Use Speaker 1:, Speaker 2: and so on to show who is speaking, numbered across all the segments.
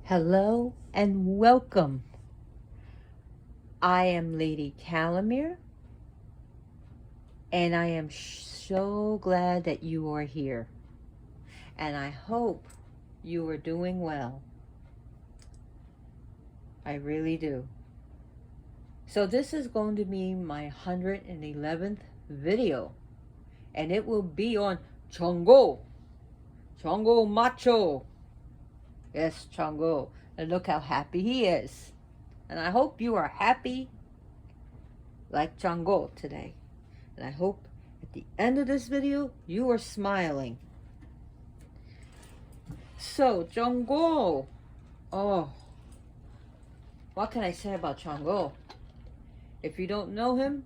Speaker 1: Hello and welcome. I am Lady Calamere, and I am so glad that you are here. And I hope you are doing well. I really do. So this is going to be my 111th video, and it will be on Chango. Chango Macho. Yes, Chango. And look how happy he is. And I hope you are happy like Chango today. And I hope at the end of this video, you are smiling. So, Chango. Oh, what can I say about Chango? If you don't know him,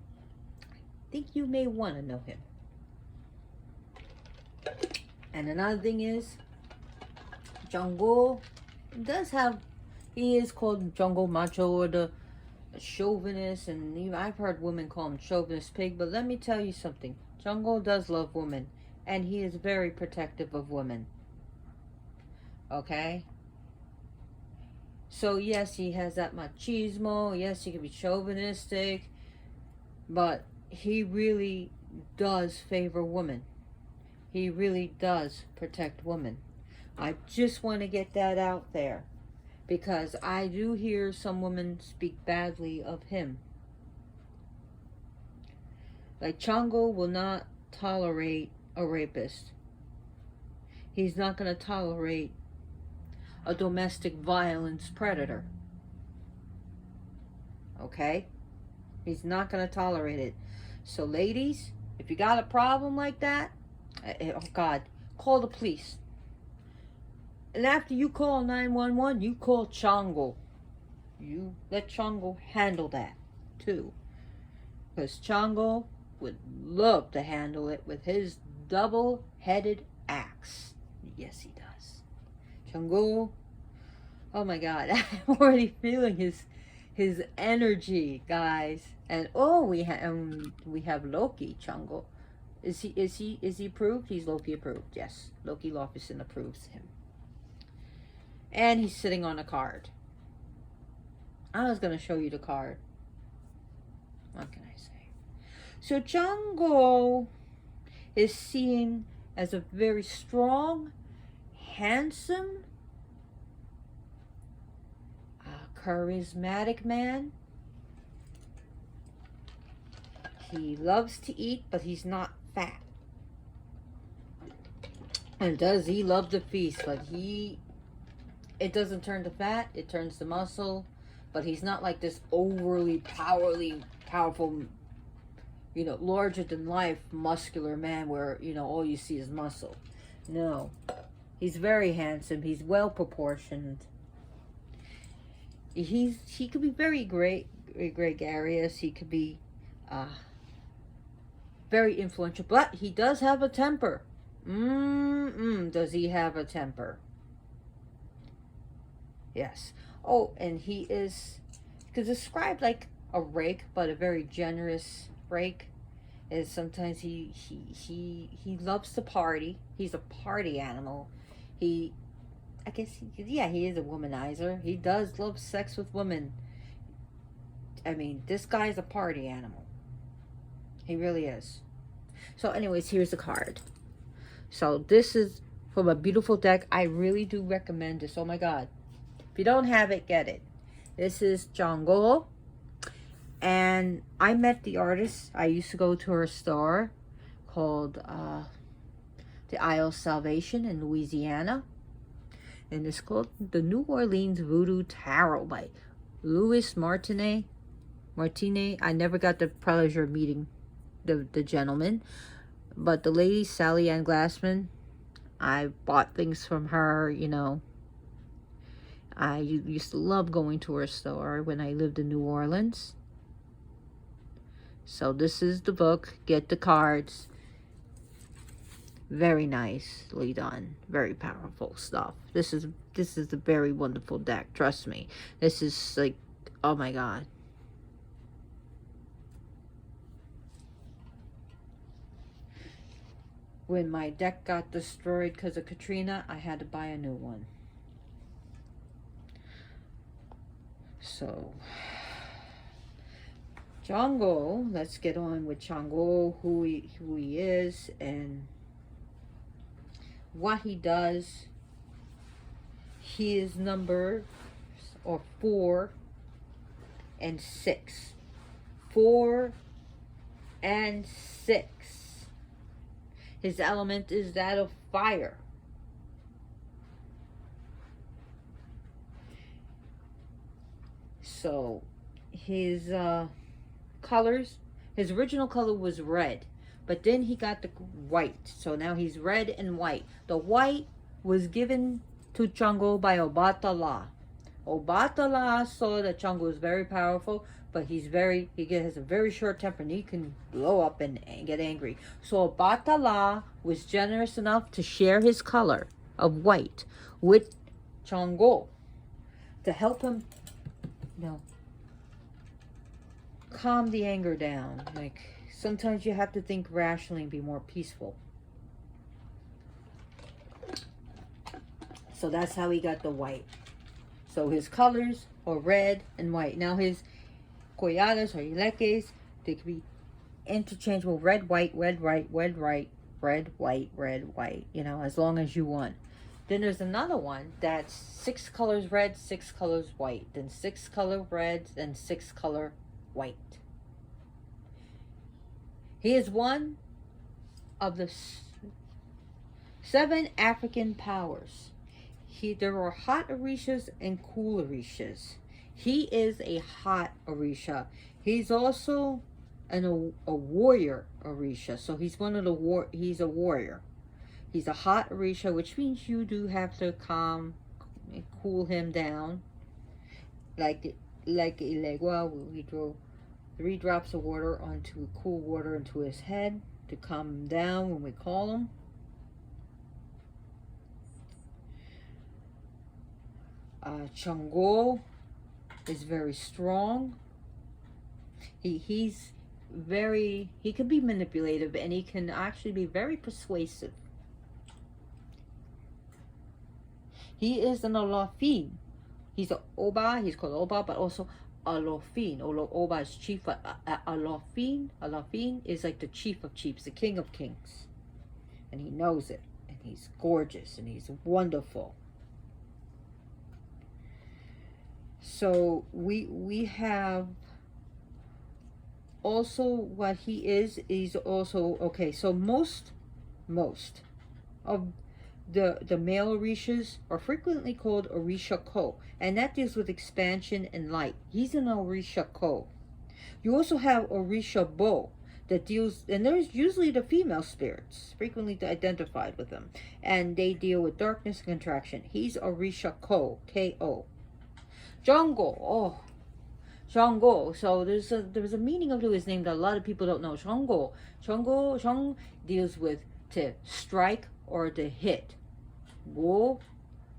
Speaker 1: I think you may want to know him. And another thing is, Chango does have, he is called Chango Macho or the chauvinist, and even I've heard women call him chauvinist pig, but let me tell you something. Chango does love women, and he is very protective of women. Okay? So yes, he has that machismo, yes, he can be chauvinistic, but he really does favor women. He really does protect women. I just want to get that out there, because I do hear some women speak badly of him. Like, Chango will not tolerate a rapist. He's not going to tolerate a domestic violence predator. Okay? He's not going to tolerate it. So ladies, if you got a problem like that, oh God, call the police. And after you call 911, you call Chango. You let Chango handle that too. Because Chango would love to handle it with his double-headed axe. Yes, he does. Chango, oh my God, I'm already feeling his energy, guys. And oh, we have Loki Chango. Is he approved? He's Loki approved. Yes, Loki Lofison approves him. And he's sitting on a card. I was gonna show you the card. What can I say? So Chango is seen as a very strong, handsome, charismatic man. He loves to eat, but he's not fat. And does he love to feast, but it doesn't turn to fat, it turns to muscle. But he's not like this overly powerful, larger than life muscular man where, all you see is muscle. No. He's very handsome. He's well proportioned. He could be very gregarious. He could be very influential, but he does have a temper. Does he have a temper? Yes. Oh, and he is described like a rake, but a very generous rake. Is sometimes he loves to party. He's a party animal. He is a womanizer. He does love sex with women. I mean, this guy's a party animal. He really is. So anyways, here's the card. So this is from a beautiful deck. I really do recommend this. Oh my God. If you don't have it, get it. This is Xango. And I met the artist. I used to go to her store called the Isle of Salvation in Louisiana. And it's called the New Orleans Voodoo Tarot by Louis Martinet. I never got the pleasure of meeting the gentleman. But the lady, Sally Ann Glassman, I bought things from her, I used to love going to her store when I lived in New Orleans. So this is the book. Get the cards. Very nicely done. Very powerful stuff. This is a very wonderful deck. Trust me. This is like, oh my God. When my deck got destroyed because of Katrina, I had to buy a new one. So, Chango, let's get on with Chango, who he is and what he does. His numbers are 4 and 6. 4 and 6. His element is that of fire. So his colors, his original color was red, but then he got the white. So now he's red and white. The white was given to Chango by Obatala. Obatala saw that Chango is very powerful, but he has a very short temper and he can blow up and get angry. So Obatala was generous enough to share his color of white with Chango to help him, calm the anger down. Like, sometimes you have to think rationally and be more peaceful. So that's how he got the white. So his colors are red and white. Now his colladas or ileques, they could be interchangeable: red, white, red, right, red, right, red, white, red, white, as long as you want. Then there's another one that's 6 colors red, 6 colors white, then 6 color red, then 6 color white. He is one of the 7 African powers. There are hot Orishas and cool Orishas. He is a hot Orisha. He's also a warrior Orisha. So he's he's a warrior. He's a hot Orisha, which means you do have to calm and cool him down. Like Ilegua, we throw 3 drops of water onto cool water into his head to calm him down when we call him. Chango is very strong. He can be manipulative, and he can actually be very persuasive. He is an Olofin. He's an Oba. He's called Oba, but also Olofin. Oba is chief. Olofin is like the chief of chiefs, the king of kings, and he knows it. And he's gorgeous, and he's wonderful. So we have also what he is. He's also, okay, so most of the male Orishas are frequently called Orisha Ko, and that deals with expansion and light. He's an Orisha Ko. You also have Orisha Bo that deals, and there's usually the female spirits frequently identified with them, and they deal with darkness and contraction. He's Orisha Ko, K-O. Xango, Shango. So there's a meaning of his name that a lot of people don't know. Shango. Shang deals with to strike or to hit. Wo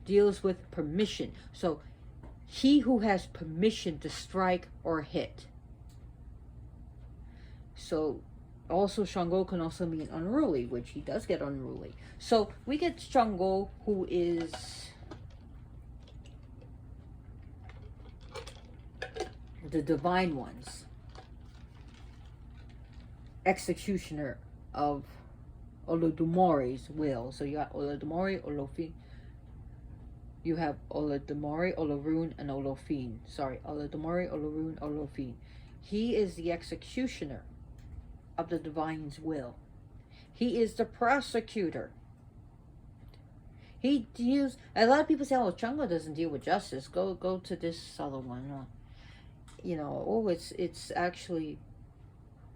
Speaker 1: deals with permission. So he who has permission to strike or hit. So also Shango can also mean unruly, which he does get unruly. So we get Shango, who is the divine ones, executioner of Olodumore's will. So you got Olodumare, Olofin. You have Olodumare, Olorun, and Olofin. Sorry, Olodumare, Olorun, Olofin. He is the executioner of the divine's will. He is the prosecutor. He deals. A lot of people say, "Oh, Chango doesn't deal with justice." Go to this other one. It's actually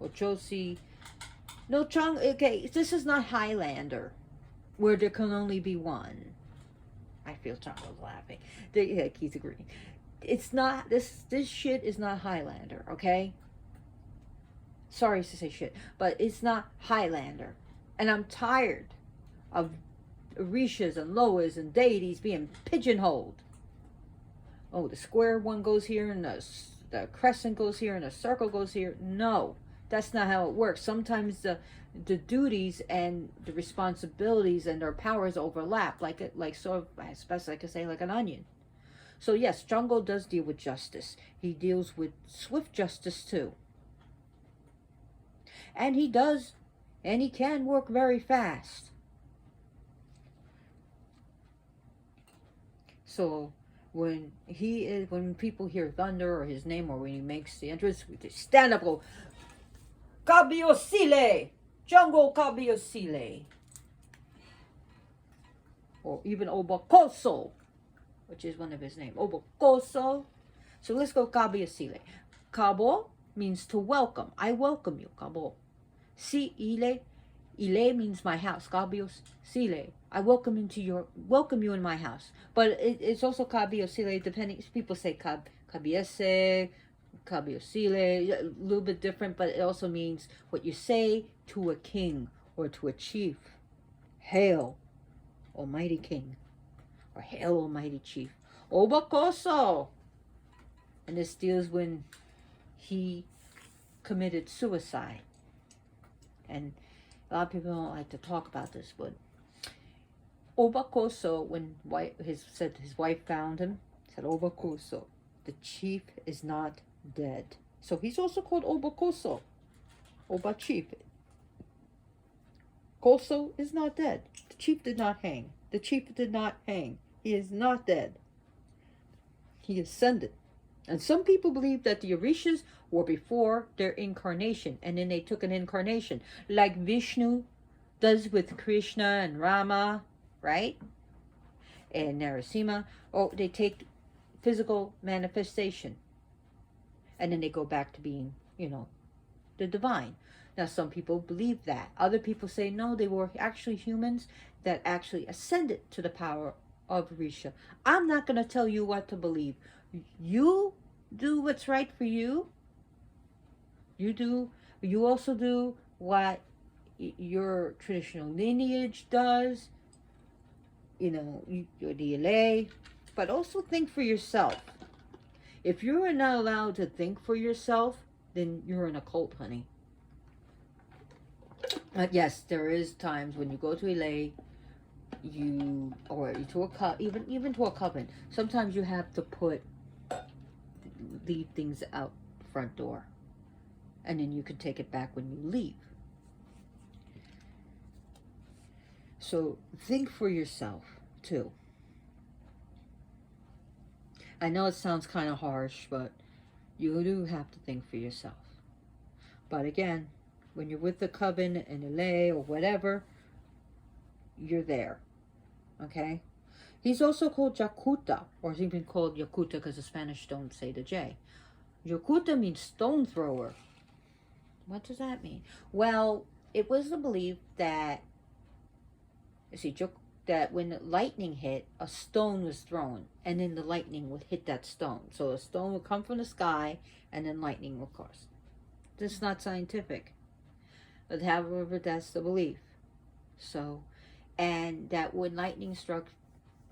Speaker 1: Ochosi. No, okay, this is not Highlander, where there can only be one. I feel Chango's laughing. He's agreeing. It's not, this shit is not Highlander, okay? Sorry to say shit, but it's not Highlander. And I'm tired of Orishas and Loas and deities being pigeonholed. Oh, the square one goes here and the crescent goes here and the circle goes here. No, that's not how it works. Sometimes the duties and the responsibilities and their powers overlap, like sort of, as best I can say, like an onion. So yes, Chango does deal with justice. He deals with swift justice too. And he does, and he can work very fast. So when when people hear thunder or his name, or when he makes the entrance, we just stand up, go, Kabiosile! Jungle Kabiosile! Or even Obakoso, which is one of his names. Obakoso. So let's go Kabiosile. Kabo means to welcome. I welcome you, Kabo. Si ile. Ile means my house. Kabiosile. I welcome you in my house. But it's also Kabiosile, depending. People say Kabiese, Kabiosile, a little bit different, but it also means what you say to a king or to a chief. Hail, Almighty King, or hail, Almighty Chief. Obakoso. And this deals when he committed suicide. And a lot of people don't like to talk about this, but Obakoso, when his wife found him, said, Obakoso, the chief is not dead. So he's also called Obakoso, Oba Chief. Koso is not dead. The chief did not hang. The chief did not hang. He is not dead. He ascended. And some people believe that the Orishas were before their incarnation, and then they took an incarnation, like Vishnu does with Krishna and Rama, right? And Narasimha. Or they take physical manifestation, and then they go back to being, the divine. Now, some people believe that. Other people say, no, they were actually humans that actually ascended to the power of Orisha. I'm not going to tell you what to believe. You do what's right for you. You also do what your traditional lineage does. You're the LA. But also think for yourself. If you're not allowed to think for yourself, then you're in a cult, honey. Yes, there is times when you go to LA, even to a coven. Sometimes you have to leave things out the front door, and then you can take it back when you leave. So think for yourself too. I know it sounds kind of harsh, but you do have to think for yourself. But again, when you're with the coven in LA or whatever, you're there. Okay? He's also called Yakuta, or he's even called Yakuta because the Spanish don't say the J. Yakuta means stone thrower. What does that mean? Well, it was the belief that, that when the lightning hit, a stone was thrown, and then the lightning would hit that stone. So a stone would come from the sky, and then lightning would cross. This is not scientific. But however, that's the belief. So, and that when lightning struck,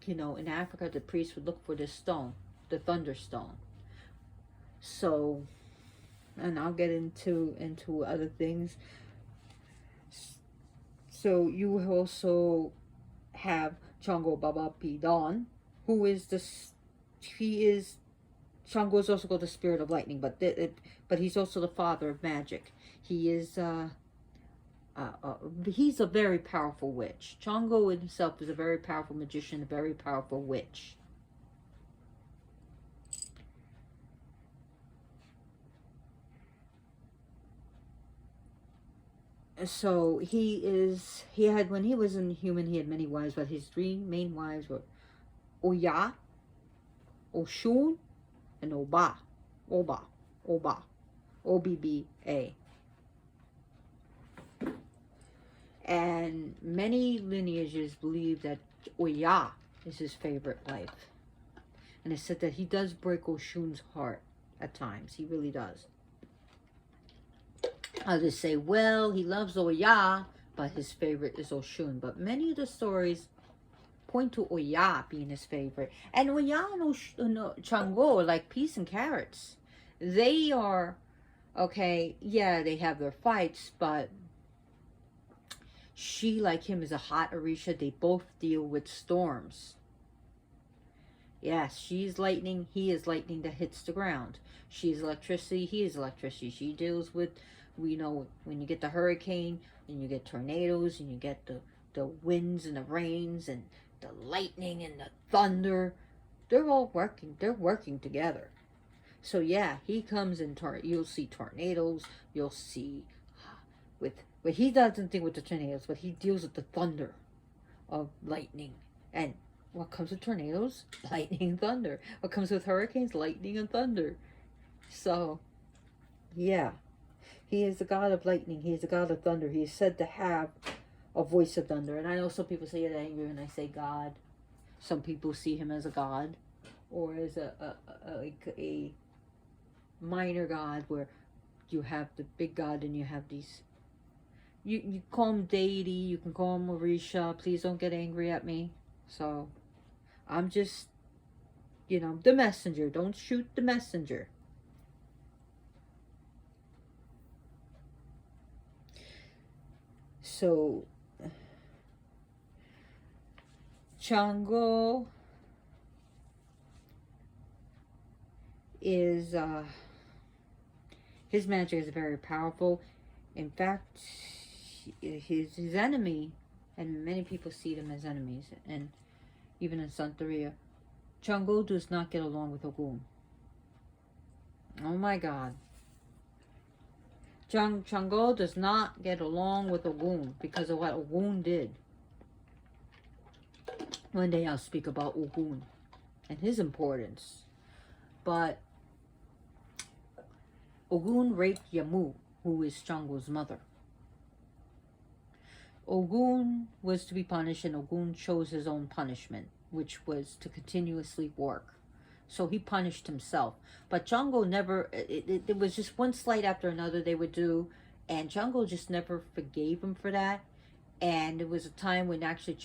Speaker 1: in Africa, the priests would look for this stone, the thunderstone. So, and I'll get into other things. So you also have Chango Baba Pidon, who is Shango is also called the spirit of lightning, but he's also the father of magic. He is he's a very powerful witch. Chango himself is a very powerful magician, a very powerful witch. So when he was in human, he had many wives, but his three main wives were Oya, Oshun, and Oba. OBBA. And many lineages believe that Oya is his favorite wife. And it's said that he does break Oshun's heart at times. He really does. Others say, well, he loves Oya, but his favorite is Oshun. But many of the stories point to Oya being his favorite. And Oya and Chango are like peas and carrots. They are, they have their fights, but she, like him, is a hot Orisha. They both deal with storms. Yes, she's lightning. He is lightning that hits the ground. She's electricity. He is electricity. She deals with, we know, when you get the hurricane, and you get tornadoes, and you get the winds and the rains and the lightning and the thunder. They're all working. They're working together. So yeah, he comes in. You'll see tornadoes. You'll see with. But he doesn't deal with the tornadoes, but he deals with the thunder of lightning. And what comes with tornadoes? Lightning and thunder. What comes with hurricanes? Lightning and thunder. So, yeah. He is the god of lightning. He is the god of thunder. He is said to have a voice of thunder. And I know some people say it angry when I say God. Some people see him as a god. Or as a minor god where you have the big god and you have these. You call him deity. You can call him Orisha. Please don't get angry at me. So, I'm just, the messenger. Don't shoot the messenger. So, Chango is, his magic is very powerful. In fact, his enemy, and many people see them as enemies, and even in Santaria, Chango does not get along with Ogun. Oh my God. Chango does not get along with Ogun because of what Ogun did. One day I'll speak about Ogun and his importance. But Ogun raped Yamu, who is Chango's mother. Ogun was to be punished, and Ogun chose his own punishment, which was to continuously work. So he punished himself. But Chango never, it was just one slight after another they would do, and Chango just never forgave him for that. And there was a time when actually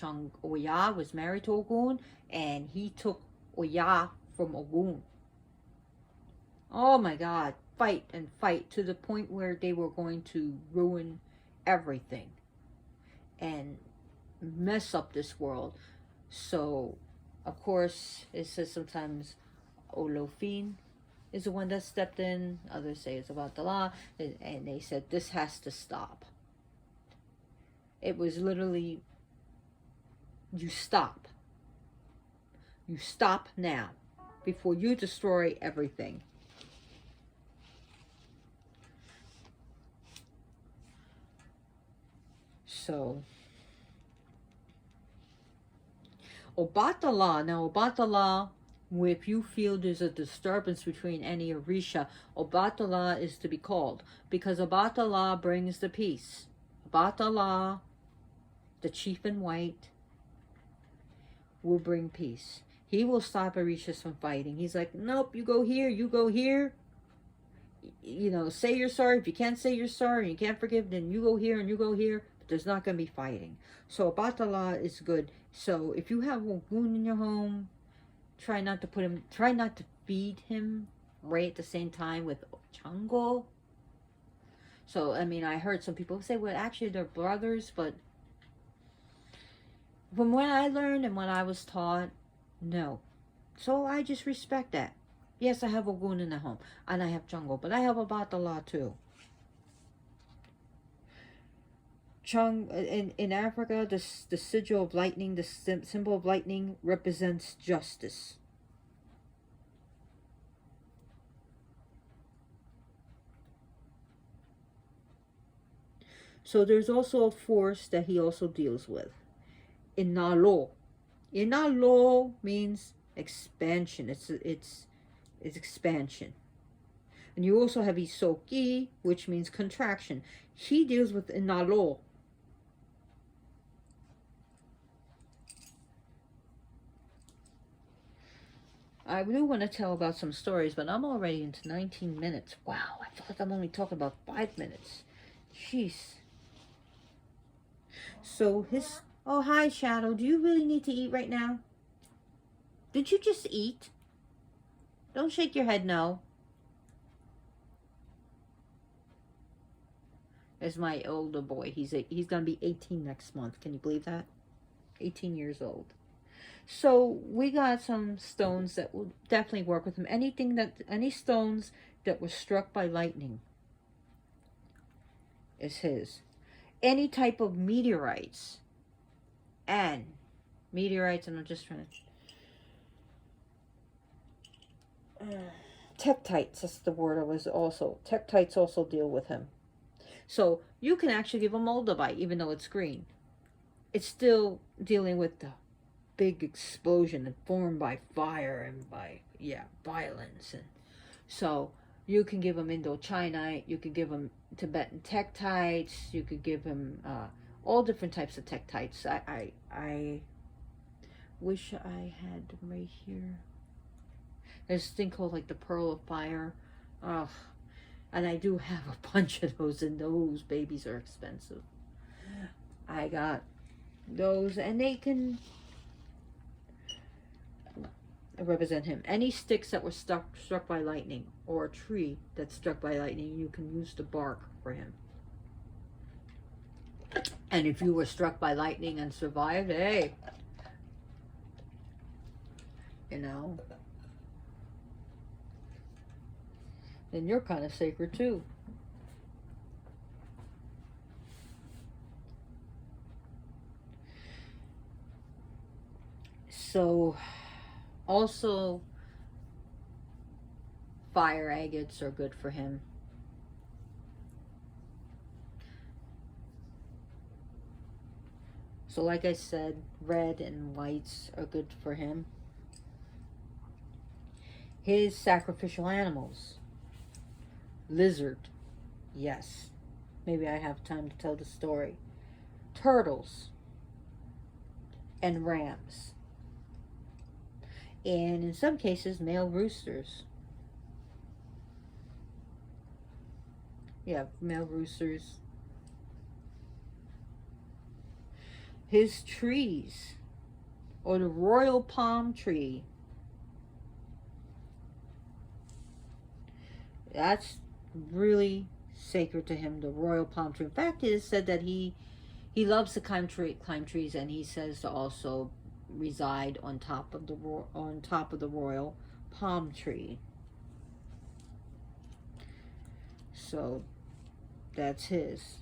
Speaker 1: Oya was married to Ogun, and he took Oya from Ogun. Oh my God, fight and fight to the point where they were going to ruin everything and mess up this world. So, of course, it says sometimes Olofin is the one that stepped in. Others say it's about the law. And they said, this has to stop. It was literally, you stop. You stop now before you destroy everything. So, Obatala. Now, Obatala, if you feel there's a disturbance between any Orisha, Obatala is to be called. Because Obatala brings the peace. Obatala, the chief in white, will bring peace. He will stop Orishas from fighting. He's like, nope, you go here, you go here. Say you're sorry. If you can't say you're sorry, you can't forgive, then you go here and you go here. But there's not going to be fighting. So Batala is good. So if you have Ogun in your home, try not to feed him right at the same time with Chango. So, I mean, I heard some people say, well, actually they're brothers, but from what I learned and what I was taught, no. So I just respect that. Yes, I have Ogun in the home, and I have Chango, but I have Obatala too. In Africa, the sigil of lightning, the symbol of lightning, represents justice. So there's also a force that he also deals with. Inalo. Inalo means expansion. It's expansion. And you also have Isoki, which means contraction. He deals with Inalo. I do want to tell about some stories, but I'm already into 19 minutes. Wow, I feel like I'm only talking about 5 minutes. Jeez. So oh, hi, Shadow. Do you really need to eat right now? Did you just eat? Don't shake your head no. There's my older boy. He's going to be 18 next month. Can you believe that? 18 years old. So we got some stones that will definitely work with him. Any stones that were struck by lightning is his. Any type of meteorites and and I'm just trying to. Tektites, that's the word I was also. Tektites also deal with him. So you can actually give a moldavite, even though it's green. It's still dealing with the big explosion and formed by fire and by, yeah, violence. And so you can give him Indochinite, you could give him Tibetan Tektites, you could give him all different types of Tektites. I wish I had them right here. There's this thing called like the Pearl of Fire. Ugh. And I do have a bunch of those, and those babies are expensive. I got those, and they can represent him. Any sticks that were struck by lightning, or a tree that's struck by lightning, you can use the bark for him. And if you were struck by lightning and survived, hey, you know, then you're kind of sacred too. So, also, fire agates are good for him. So, like I said, red and whites are good for him. His sacrificial animals: lizard, yes. Maybe I have time to tell the story. Turtles and rams. And in some cases, male roosters. Yeah, male roosters. His trees, or the royal palm tree. That's really sacred to him, the royal palm tree. In fact, it is said that he loves to climb trees, and he says to also reside on top of the royal palm tree. So that's his.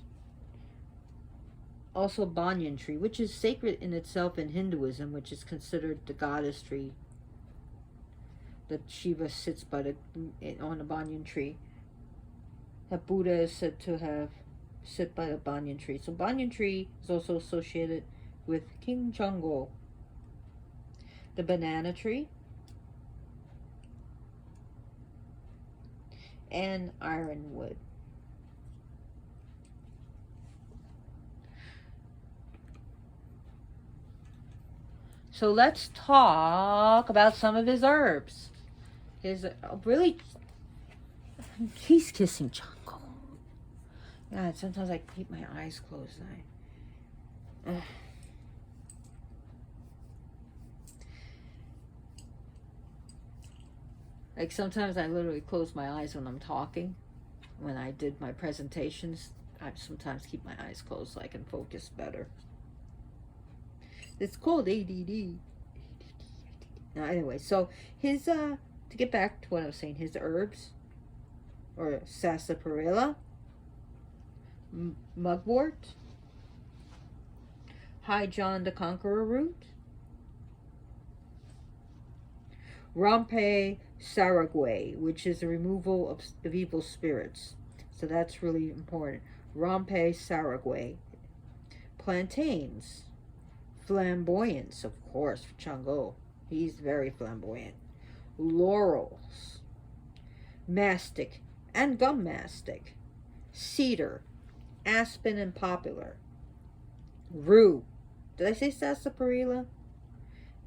Speaker 1: Also, banyan tree, which is sacred in itself in Hinduism, which is considered the goddess tree. That Shiva sits on the banyan tree. That Buddha is said to have sit by the banyan tree. So banyan tree is also associated with King Chango. The banana tree and ironwood. So let's talk about some of his herbs. He's kissing Chango. God, sometimes I keep my eyes closed. Like sometimes I literally close my eyes when I'm talking. When I did my presentations, I sometimes keep my eyes closed so I can focus better. It's called ADD. Now, anyway, so his to get back to what I was saying, his herbs, or sarsaparilla, mugwort, High John the Conqueror root, Rampe Saragwe, which is the removal of evil spirits. So that's really important. Rampe Saragwe. Plantains. Flamboyance, of course, for Chango. He's very flamboyant. Laurels. Mastic and gum mastic. Cedar. Aspen and poplar. Rue. Did I say sarsaparilla?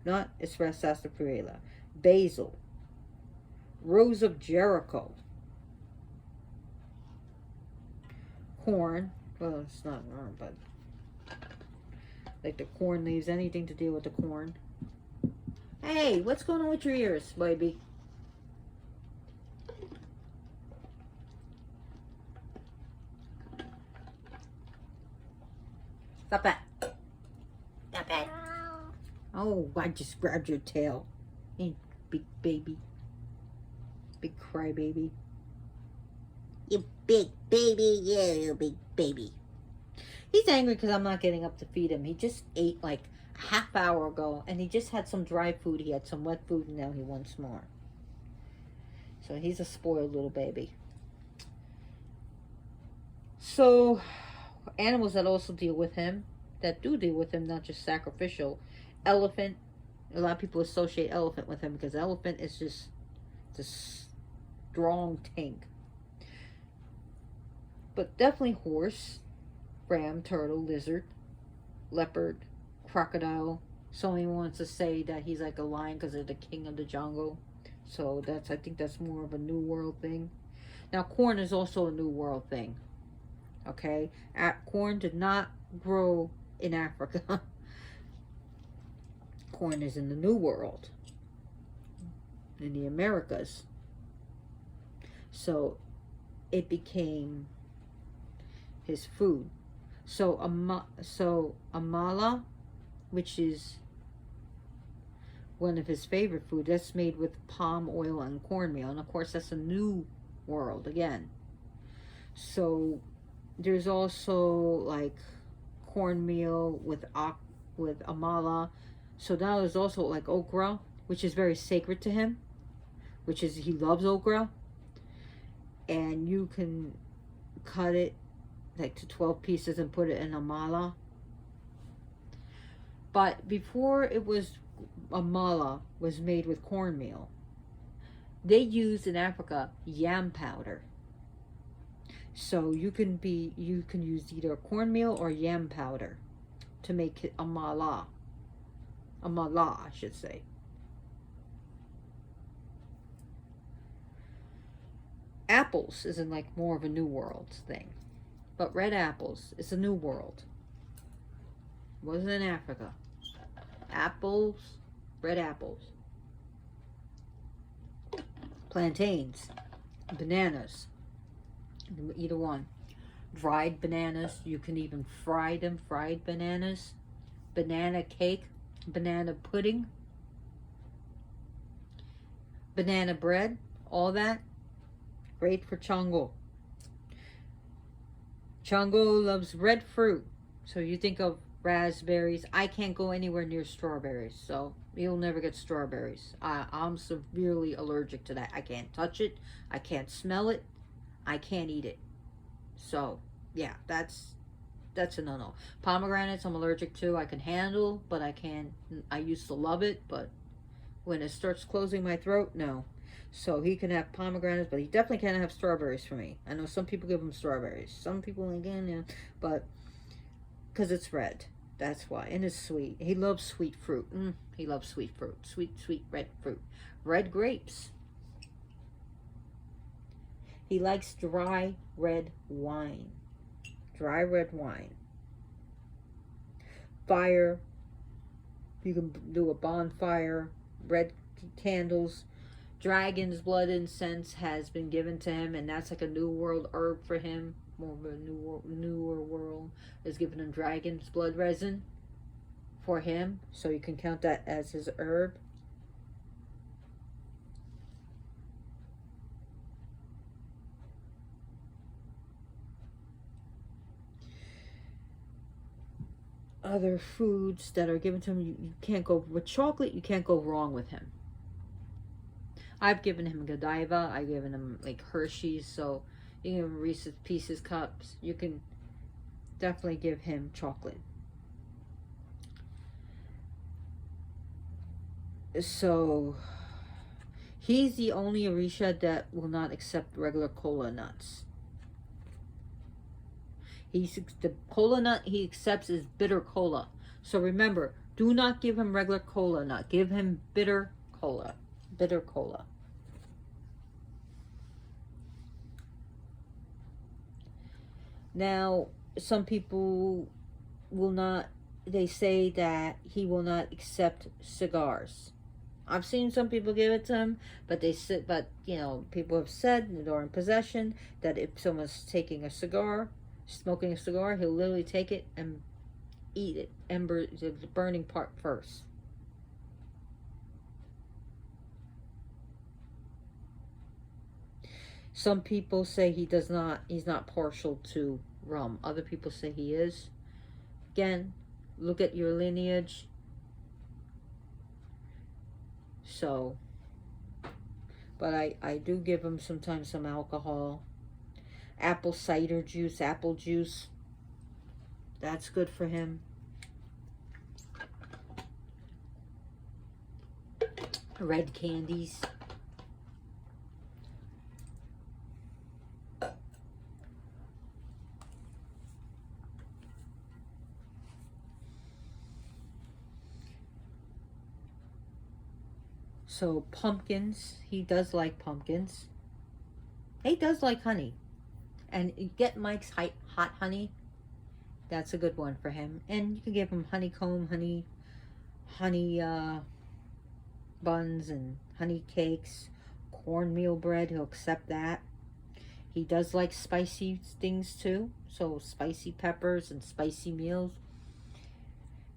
Speaker 1: Not, it's sarsaparilla. Basil. Rose of Jericho. Corn. Well, it's not wrong, but like the corn leaves, anything to deal with the corn. Hey, what's going on with your ears, baby? Stop that. Stop that. Oh, I just grabbed your tail. Hey, big baby. Big crybaby. You big baby, yeah, you big baby. He's angry because I'm not getting up to feed him. He just ate like a half hour ago, and he just had some dry food. He had some wet food, and now he wants more. So he's a spoiled little baby. So animals that also deal with him, that do deal with him, not just sacrificial. Elephant. A lot of people associate elephant with him because elephant is just this strong tank. But definitely horse, ram, turtle, lizard, leopard, crocodile. Somebody wants to say that he's like a lion because they're the king of the jungle. So I think that's more of a New World thing. Now, corn is also a New World thing. Okay? Corn did not grow in Africa. Corn is in the New World. In the Americas. So, it became his food. So amala, which is one of his favorite food, that's made with palm oil and cornmeal, and of course that's a New World again. So there's also like cornmeal with amala. So now there's also like okra, which is very sacred to him, which is he loves okra, and you can cut it like to 12 pieces and put it in amala. But before it was amala was made with cornmeal, they used in Africa yam powder. So you can use either cornmeal or yam powder to make it amala. Amala, I should say. Apples isn't like more of a New World thing. But red apples is a New World. It wasn't in Africa. Apples, red apples. Plantains, bananas, either one. Dried bananas, you can even fry them, fried bananas. Banana cake, banana pudding, banana bread, all that. Great for Chango. Chango loves red fruit. So you think of raspberries. I can't go anywhere near strawberries. So you'll never get strawberries. I'm severely allergic to that. I can't touch it. I can't smell it. I can't eat it. So yeah, that's a no-no. Pomegranates I'm allergic to. I can handle, but I can't. I used to love it, but when it starts closing my throat, no. So he can have pomegranates, but he definitely can't have strawberries for me. I know some people give him strawberries. Some people, again, yeah, but because it's red. That's why. And it's sweet. He loves sweet fruit. He loves sweet fruit. Sweet, sweet red fruit. Red grapes. He likes dry red wine. Dry red wine. Fire. You can do a bonfire. Red candles. Dragon's blood incense has been given to him, and that's like a New World herb for him. More of a newer world is giving him dragon's blood resin for him, so you can count that as his herb. Other foods that are given to him, you can't go with chocolate. You can't go wrong with him. I've given him Godiva. I've given him like Hershey's. So you can give him Reese's Pieces cups. You can definitely give him chocolate. So he's the only Orisha that will not accept regular cola nuts. The cola nut he accepts is bitter cola. So remember, do not give him regular cola nut. Give him bitter cola. Bitter cola. Now, some people will not, they say that he will not accept cigars. I've seen some people give it to him, but people have said or in possession that if someone's taking a cigar, smoking a cigar, he'll literally take it and eat it, the burning part first. Some people say he's not partial to rum. Other people say he is. Again, look at your lineage. So, but I do give him sometimes some alcohol. Apple cider juice, apple juice. That's good for him. Red candies. So pumpkins, he does like pumpkins. He does like honey. And get Mike's hot honey. That's a good one for him. And you can give him honeycomb, honey buns and honey cakes, cornmeal bread. He'll accept that. He does like spicy things too. So spicy peppers and spicy meals.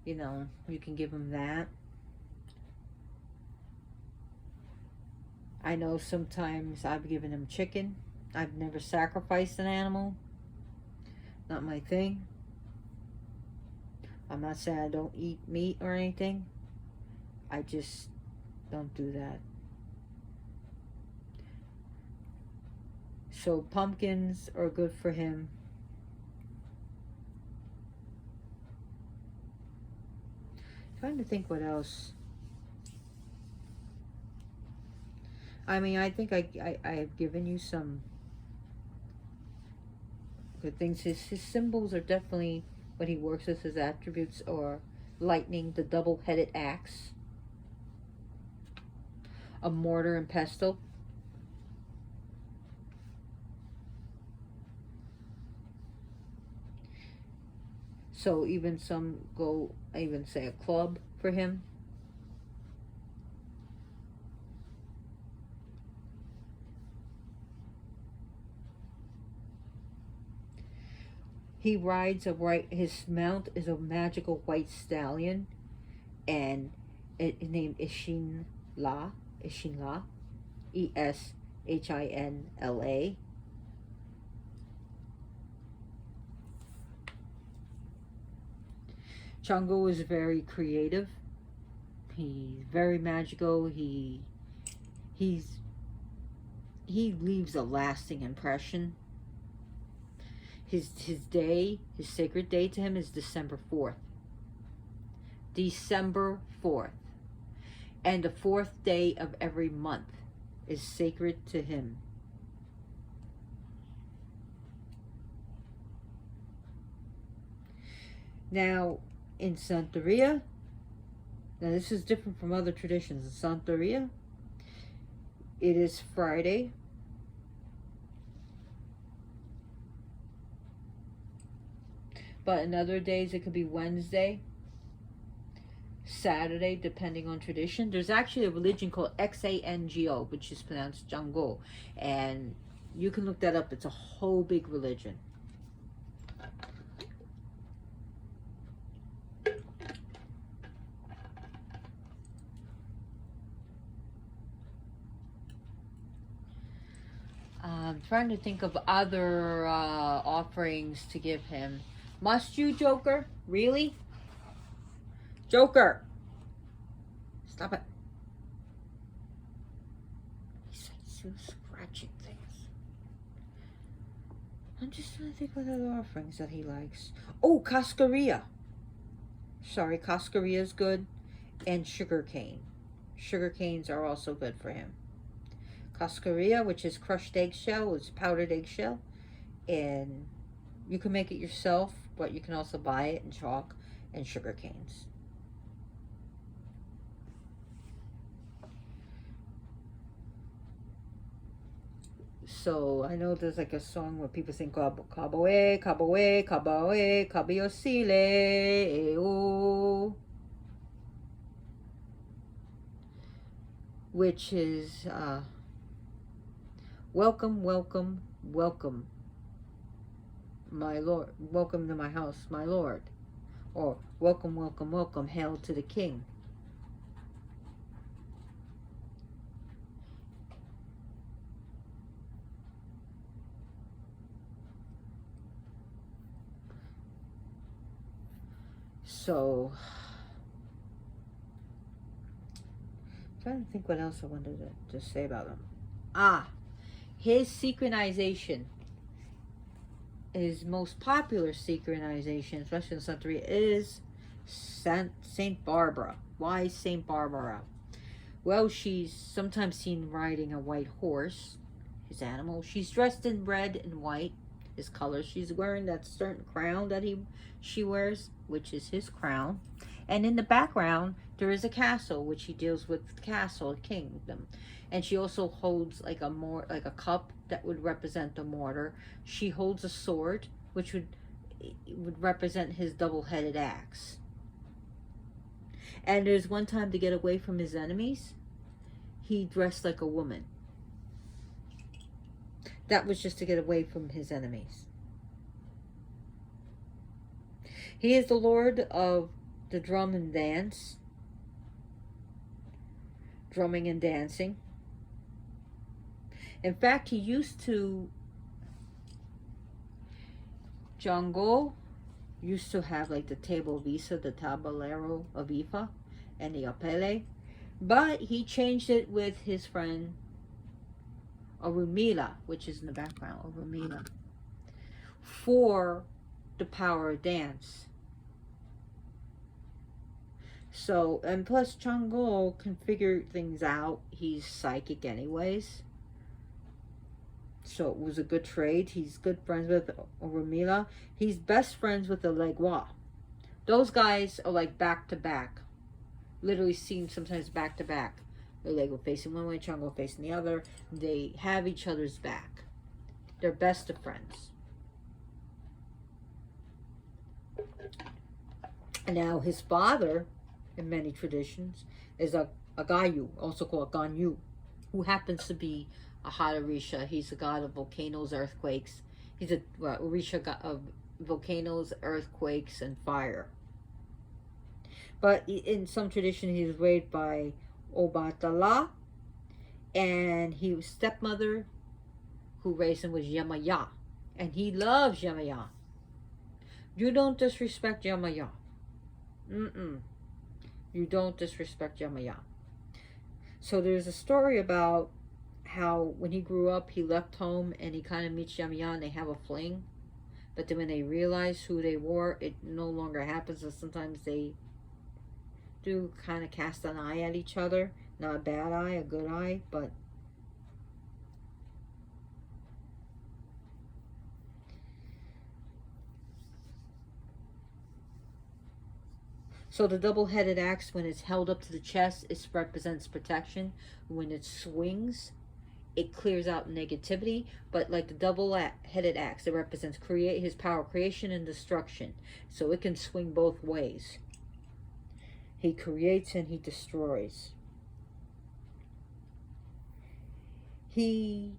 Speaker 1: You know, you can give him that. I know sometimes I've given him chicken. I've never sacrificed an animal. Not my thing. I'm not saying I don't eat meat or anything. I just don't do that. So pumpkins are good for him. Trying to think what else. I mean, I think I have given you some good things. His symbols are definitely what he works with. His attributes are lightning, the double-headed axe, a mortar and pestle, so even some go, I even say a club for him. He rides his mount is a magical white stallion, and it named Ishinla, Eshinla. Chango is very creative. He's very magical. He leaves a lasting impression. His sacred day to him is December 4th. December 4th. And the 4th day of every month is sacred to him. Now, in Santaria, now this is different from other traditions. In Santaria, it is Friday. But in other days, it could be Wednesday, Saturday, depending on tradition. There's actually a religion called Xango, which is pronounced Chango. And you can look that up. It's a whole big religion. I'm trying to think of other offerings to give him. Must you, Joker? Really? Joker! Stop it. He's still scratching things. I'm just trying to think what other offerings that he likes. Oh, cascarilla. Sorry, cascarilla is good. And sugar cane. Sugar canes are also good for him. Cascarilla, which is crushed eggshell, is powdered eggshell. And you can make it yourself, but you can also buy it in chalk and sugar canes. So I know there's like a song where people sing Cabo Caboe, Caboe, Caboe, Cabiosile, which is welcome, welcome, welcome, my Lord. Welcome to my house, my Lord. Or welcome, welcome, welcome, hail to the King. So, I'm trying to think what else I wanted to say about him. Ah, his synchronization, his most popular synchronization, especially in Santaria, is Saint Barbara. Why Saint Barbara? Well, she's sometimes seen riding a white horse, his animal. She's dressed in red and white, his colors. She's wearing that certain crown that she wears, which is his crown. And in the background, there is a castle, which he deals with the castle, the kingdom. And she also holds like a cup that would represent the mortar. She holds a sword, which would represent his double-headed axe. And there's one time to get away from his enemies, he dressed like a woman. That was just to get away from his enemies. He is the lord of the drum and dance. Drumming and dancing. In fact, he used to... Chango used to have like the table visa, the tablero of Ifa, and the apele. But he changed it with his friend Orumila, which is in the background, Orumila, for the power of dance. So, and plus Chango can figure things out. He's psychic anyways. So it was a good trade. He's good friends with Orumila. He's best friends with the Legua. Those guys are like back to back. Literally seen sometimes back to back. They're Lego facing one way, Chango facing the other. They have each other's back. They're best of friends. And now his father, in many traditions, is a Gayu, also called Ganyu, who happens to be a hot Orisha. He's a god of volcanoes, earthquakes. He's a Orisha god of volcanoes, earthquakes, and fire. But in some tradition, he was raised by Obatala, and his stepmother, who raised him, was Yamaya, and he loves Yamaya. You don't disrespect Yamaya. You don't disrespect Yamaya. So there's a story about how when he grew up, he left home and he kind of meets Yamaya and they have a fling. But then when they realize who they were, it no longer happens. And sometimes they do kind of cast an eye at each other. Not a bad eye, a good eye, but so the double-headed axe, when it's held up to the chest, it represents protection. When it swings, it clears out negativity. But like the double-headed axe, it represents his power, creation and destruction. So it can swing both ways. He creates and he destroys. His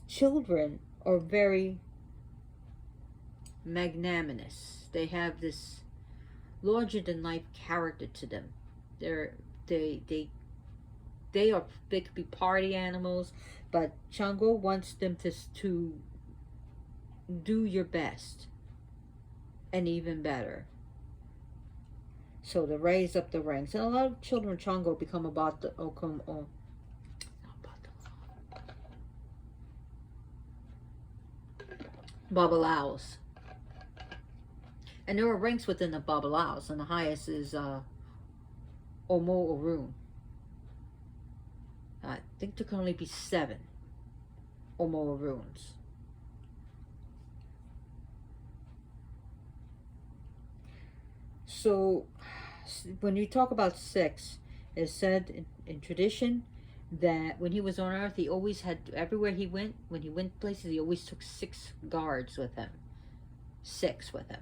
Speaker 1: children are very magnanimous. They have this larger than life character to them. They could be party animals, but Chango wants them to do your best and even better. So to raise up the ranks. And a lot of children Chango become about the Babalaos. And there are ranks within the Babalaos, and the highest is Omo Orun. I think there can only be 7 Omo Oruns. So when you talk about 6, it's said in tradition that when he was on Earth, he always had, everywhere he went, when he went places, he always took 6 guards with him. 6 with him.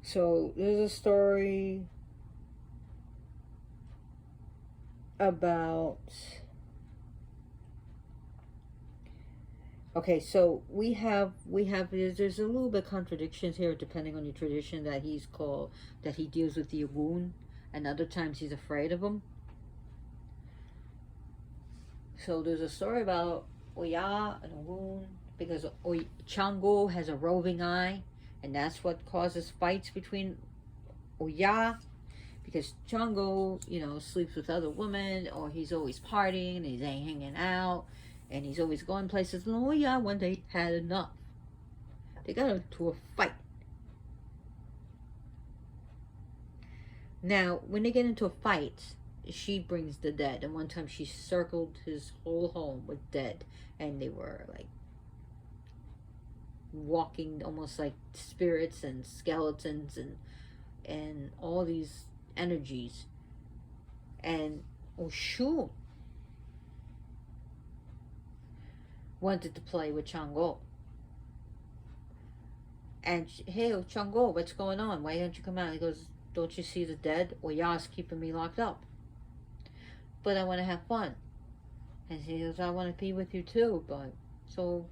Speaker 1: So there's a story about... Okay, so we have there's a little bit of contradictions here depending on your tradition, that he deals with the Ogun, and other times he's afraid of them. So there's a story about Oya and Ogun because Chango has a roving eye, and that's what causes fights between Oya because Chango, sleeps with other women, or he's always partying and he's hanging out, and he's always going places. And Oya one day had enough. They got into a fight. Now, when they get into a fight, she brings the dead. And one time she circled his whole home with dead. And they were like walking almost like spirits and skeletons and all these energies. And Oshun wanted to play with Chango. And hey, Chango, what's going on? Why don't you come out? He goes, don't you see the dead? Oya's keeping me locked up. But I want to have fun. And he goes, I want to be with you too. But so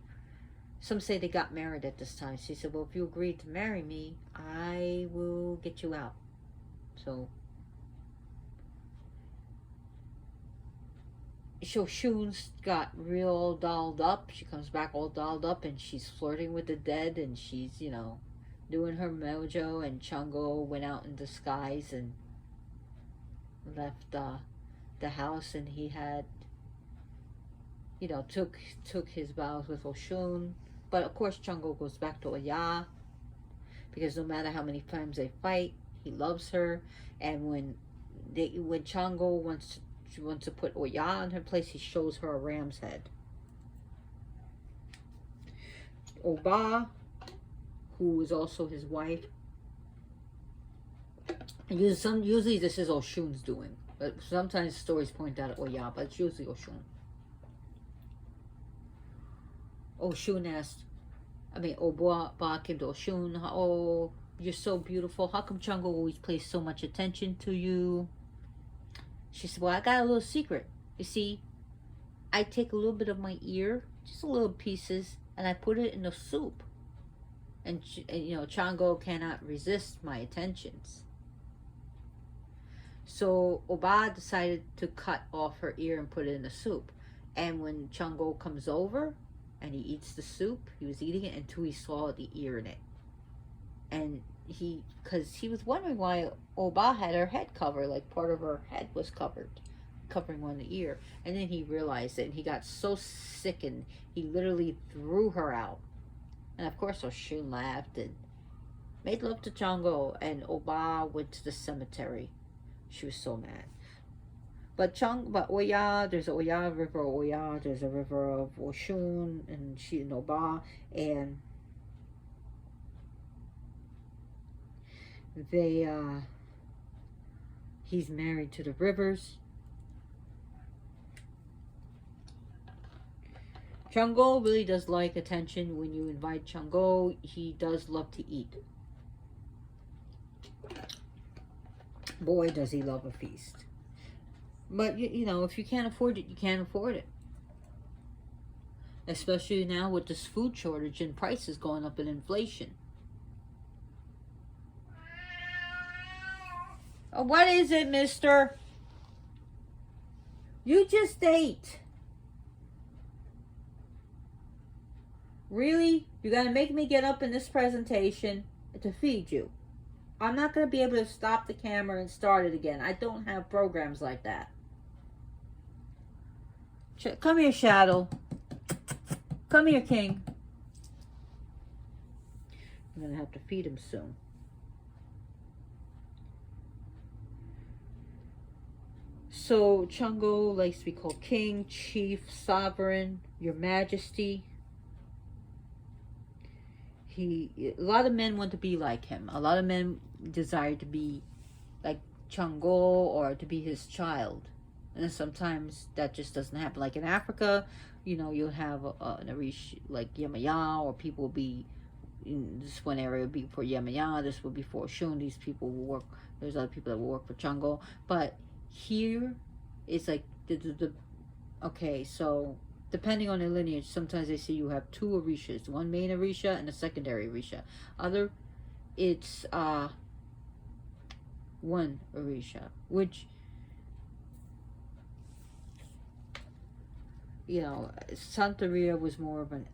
Speaker 1: some say they got married at this time. She said, well, if you agree to marry me, I will get you out. So Shun's got real dolled up. She comes back all dolled up and she's flirting with the dead and she's, doing her mojo. And Chango went out in disguise and left the house, and he had, took his vows with Oshun. But of course, Chango goes back to Oya because no matter how many times they fight, he loves her. And when Chango wants to put Oya in her place, he shows her a ram's head. Oba, who is also his wife, and usually this is Oshun's doing, but sometimes stories point out Oya, but it's usually Oshun. Oba came to Oshun. Oh, you're so beautiful. How come Chango always pays so much attention to you? She said, well, I got a little secret. You see, I take a little bit of my ear, just a little pieces, and I put it in the soup. And Chango cannot resist my attentions. So Oba decided to cut off her ear and put it in the soup. And when Chango comes over and he eats the soup, he was eating it until he saw the ear in it. And because he was wondering why Oba had her head covered, like part of her head was covering one ear. And then he realized it, and he got so sickened, he literally threw her out. And of course, Oshun laughed and made love to Chango, and Oba went to the cemetery. She was so mad. But Oya, there's a Oya River, Oya, there's a river of Oshun, and she and Oba, and he's married to the rivers. Chango really does like attention. When you invite Chango, he does love to eat. Boy, does he love a feast. But, if you can't afford it, you can't afford it. Especially now with this food shortage and prices going up in inflation. Oh, what is it, mister? You just ate. Really? You gotta make me get up in this presentation to feed you. I'm not gonna be able to stop the camera and start it again. I don't have programs like that. Come here, Shadow. Come here, King. I'm gonna have to feed him soon. So Chango likes to be called King, Chief, Sovereign, Your Majesty. A lot of men want to be like him. A lot of men desire to be like Chango or to be his child. And sometimes that just doesn't happen. Like in Africa, you'll have an Orisha like Yemaya, or people will be in this one area will be for Yemaya, this will be for Oshun. These people will work. There's other people that will work for Chango. But here, it's like okay, so depending on the lineage, sometimes they say you have two Orishas, one main Orisha and a secondary Orisha. Other, it's one Orisha, which You know, Santaria was more of an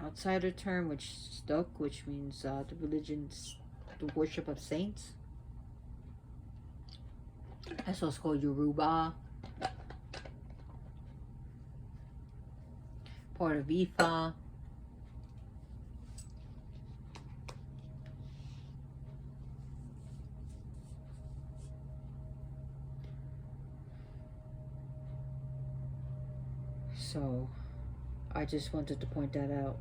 Speaker 1: outsider term which stuck, which means the religion's the worship of saints. That's also called Yoruba, part of Ifa. So I just wanted to point that out.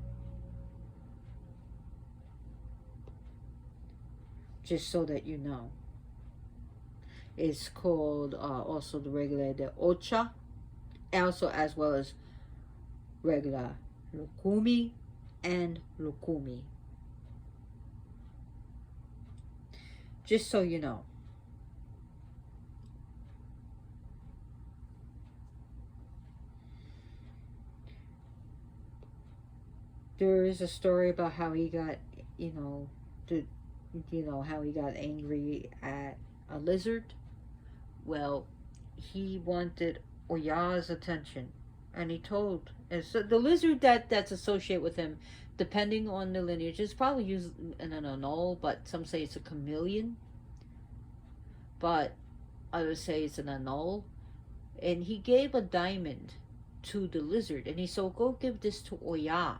Speaker 1: Just so that you know. It's called also the regular de Ocha, also as well as regular Lacumi and Lacumi. Just so you know. There is a story about how he got, you know, how he got angry at a lizard. Well, he wanted Oya's attention, and he told, and so the lizard that's associated with him, depending on the lineage, is probably used in an anole, but some say it's a chameleon, but others say it's an anole. And he gave a diamond to the lizard, and he said, "Go give this to Oya.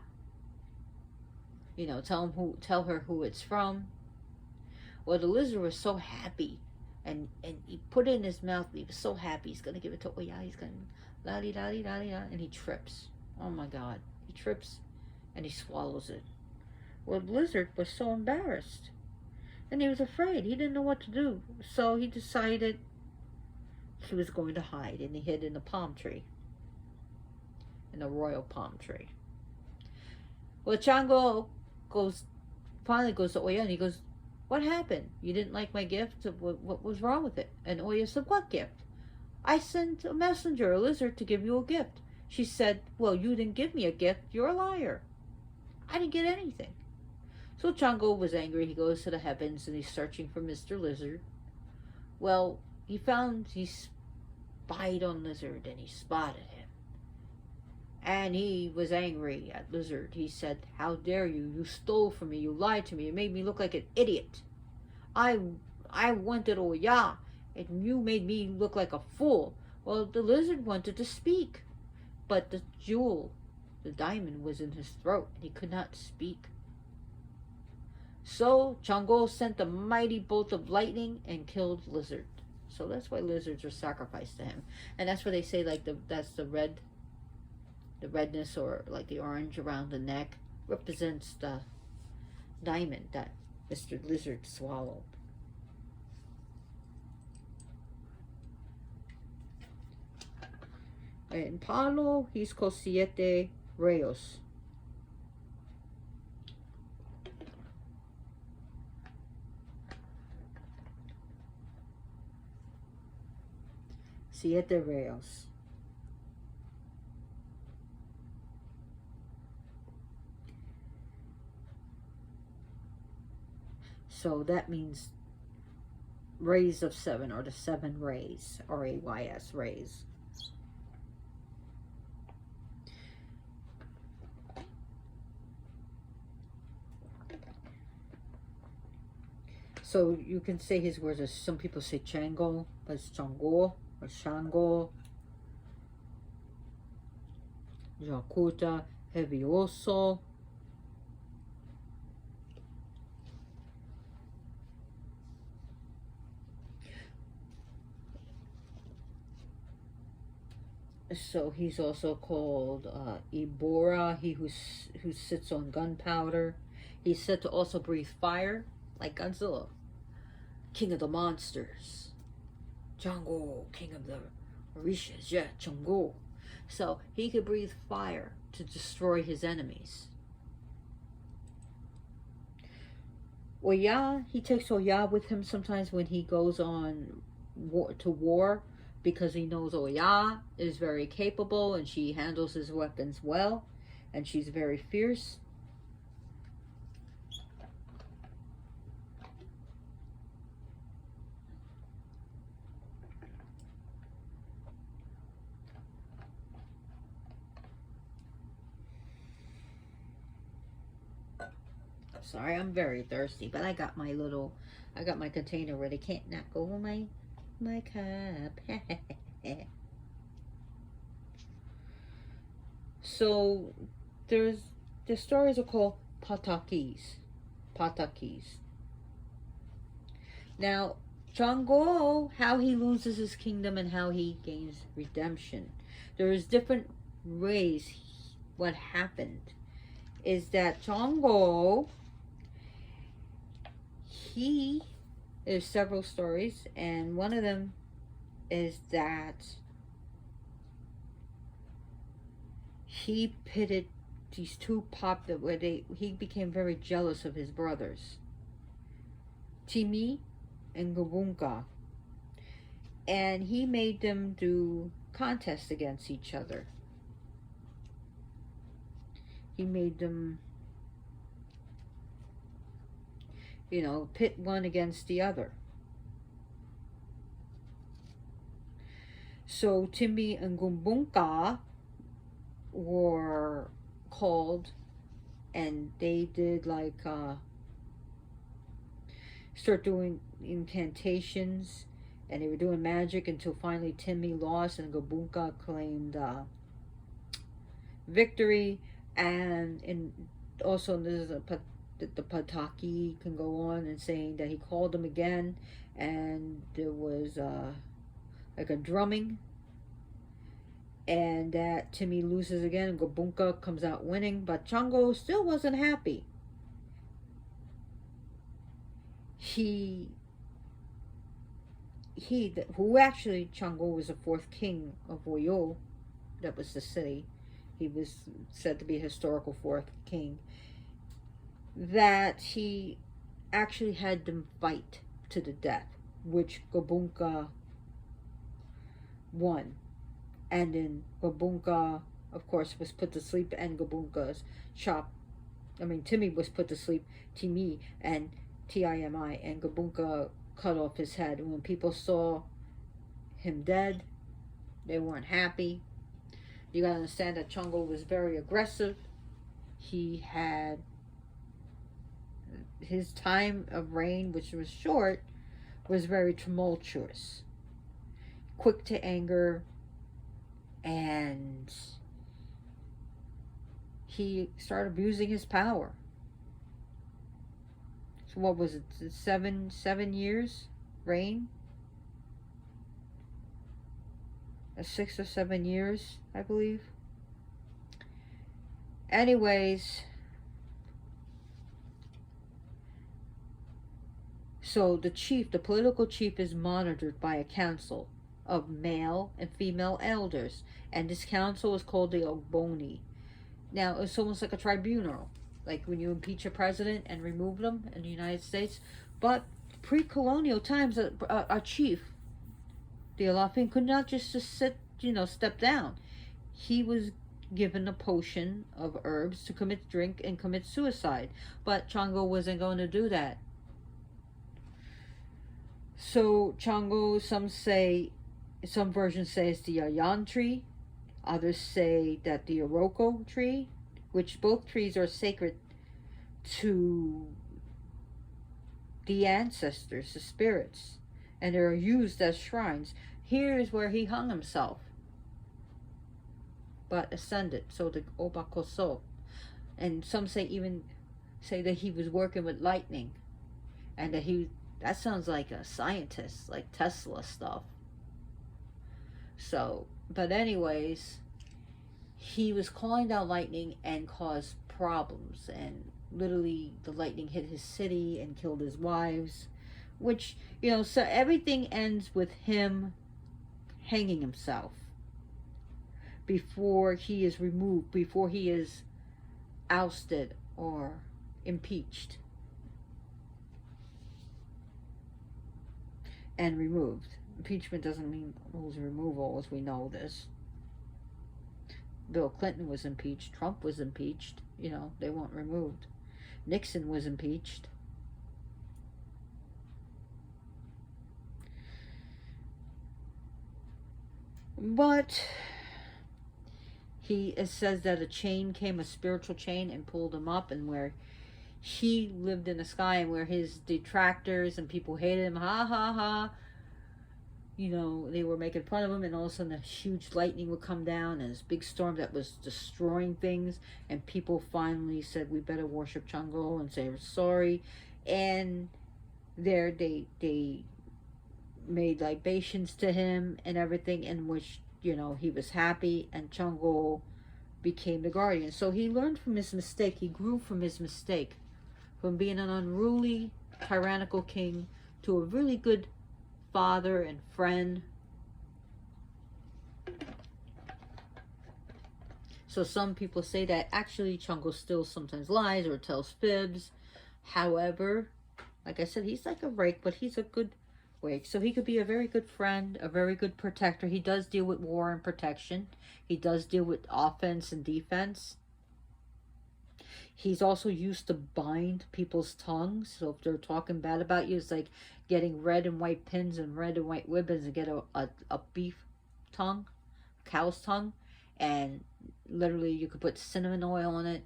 Speaker 1: You know, tell her who it's from." Well, the lizard was so happy, and he put it in his mouth. He was so happy. He's gonna give it to Oya. He's gonna la di da di da di da, and he trips. Oh my God, he trips, and he swallows it. Well, the lizard was so embarrassed, and he was afraid. He didn't know what to do, so he decided he was going to hide, and he hid in a palm tree, in a royal palm tree. Well, Chango finally goes to Oya, and he goes, "What happened? You didn't like my gift? What was wrong with it?" And Oya said, "What gift? I sent a messenger, a lizard, to give you a gift." She said, "Well, you didn't give me a gift. You're a liar. I didn't get anything." So Chango was angry. He goes to the heavens, and he's searching for Mr. Lizard. Well, he spied on Lizard, and he spotted him. And he was angry at Lizard. He said, "How dare you? You stole from me. You lied to me. You made me look like an idiot. I wanted Oya, and you made me look like a fool." Well, the lizard wanted to speak, but the jewel, the diamond, was in his throat, and he could not speak. So Chango sent a mighty bolt of lightning and killed Lizard. So that's why lizards are sacrificed to him. And that's why they say, like, that's the redness, or like the orange around the neck, represents the diamond that Mr. Lizard swallowed. In Palo, he's called Siete Rayos. Siete Rayos. So that means rays of seven, or the seven rays, R-A-Y-S, rays. So you can say his words as, some people say Chango, but it's Chango or Shango. Jakuta, Hevioso. So he's also called Ibora, he who sits on gunpowder. He's said to also breathe fire, like Godzilla, king of the monsters. Chango, king of the Orishas, yeah, Chango. So he could breathe fire to destroy his enemies. Oya, he takes Oya with him sometimes when he goes on war, because he knows Oya is very capable and she handles his weapons well, and she's very fierce. sorry, I'm very thirsty, but I got my container where they can't knock over my cup. So there's the stories are called patakis. Patakis. Now, Chango, how he loses his kingdom and how he gains redemption. There is different ways. What happened is that Chango, there's several stories, and one of them is that he pitted these two he became very jealous of his brothers, Timi and Gabunka, and he made them do contests against each other. He made them, pit one against the other. So Timi and Gabunka were called, and they did start doing incantations, and they were doing magic until finally Timmy lost and Gabunka claimed victory. And also there's the Pataki can go on and saying that he called them again, and there was like a drumming, and that Timmy loses again and Gabunka comes out winning, but Chango still wasn't happy. Who actually, Chango was the fourth king of Oyo, that was the city. He was said to be a historical fourth king. That he actually had them fight to the death, which Gabunka won. And then Gabunka, of course, was put to sleep, and Gabunka's Timmy was put to sleep, Timi and Timi, and Gabunka cut off his head. And when people saw him dead, they weren't happy. You gotta understand that Chango was very aggressive. He had his time of reign, which was short, was very tumultuous, quick to anger, and he started abusing his power. So what was it, 7 years reign? 6 or 7 years, I believe. Anyways, so the political chief is monitored by a council of male and female elders, and this council is called the Ogboni. Now, it's almost like a tribunal, like when you impeach a president and remove them in the United States. But pre-colonial times, a chief, the Alafin, could not just sit, step down. He was given a potion of herbs to drink and commit suicide. But Chango wasn't going to do that. So Chango, some versions say it's the Yayan tree. Others say that the Iroko tree, which both trees are sacred to the ancestors, the spirits, and they're used as shrines. Here is where he hung himself, but ascended, so the Obakoso. And some say that he was working with lightning, and that sounds like a scientist, like Tesla stuff. So, but anyways, he was calling down lightning and caused problems, and literally the lightning hit his city and killed his wives, which, so everything ends with him hanging himself before he is removed, before he is ousted or impeached and removed. Impeachment doesn't mean removal, as we know this. Bill Clinton was impeached. Trump was impeached. They weren't removed. Nixon was impeached. But it says that a spiritual chain, and pulled him up, and where he lived in the sky, and where his detractors and people hated him, ha ha ha, you know, they were making fun of him, and all of a sudden a huge lightning would come down and this big storm that was destroying things, and people finally said, we better worship Chango and say we're sorry. And there they made libations to him and everything, in which, you know, he was happy, and Chango became the guardian. So he learned from his mistake. He grew from his mistake, from being an unruly, tyrannical king to a really good father and friend. So some people say that actually Chango still sometimes lies or tells fibs. However, like I said, he's like a rake, but he's a good rake. So he could be a very good friend, a very good protector. He does deal with war and protection. He does deal with offense and defense. He's also used to bind people's tongues. So if they're talking bad about you, it's like getting red and white pins and red and white ribbons and get a beef tongue, cow's tongue, and literally you could put cinnamon oil on it.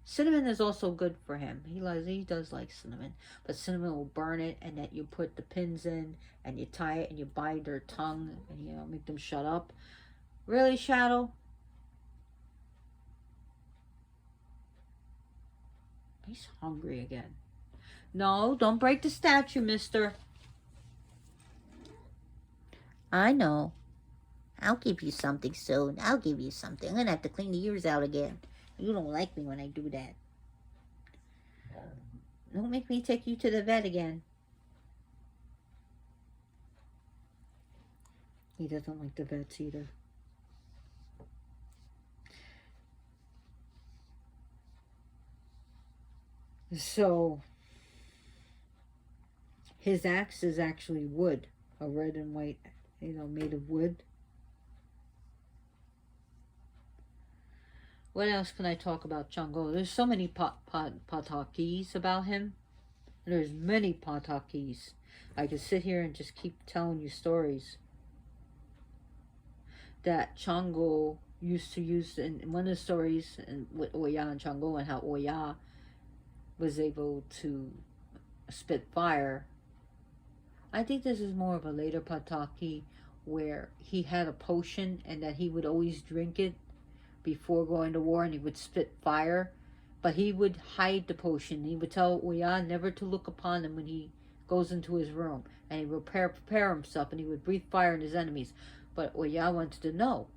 Speaker 1: Cinnamon is also good for him. He does like cinnamon, but cinnamon will burn it, and then you put the pins in and you tie it and you bind their tongue and, you know, make them shut up. Really, Shadow? He's hungry again. No, don't break the statue, mister.
Speaker 2: I know. I'll give you something soon. I'll give you something. I'm gonna have to clean the ears out again. You don't like me when I do that. Don't make me take you to the vet again.
Speaker 1: He doesn't like the vets either. So his axe is actually wood, a red and white, you know, made of wood. What else can I talk about Chango? There's so many patakis about him. There's many patakis. I could sit here and just keep telling you stories that Chango used to use. In one of the stories with Oya and Chango, and how Oya was able to spit fire. I think this is more of a later pataki, where he had a potion and that he would always drink it before going to war, and he would spit fire, but he would hide the potion. He would tell Oya never to look upon him when he goes into his room, and he would prepare himself, and he would breathe fire on his enemies. But Oya wanted to know,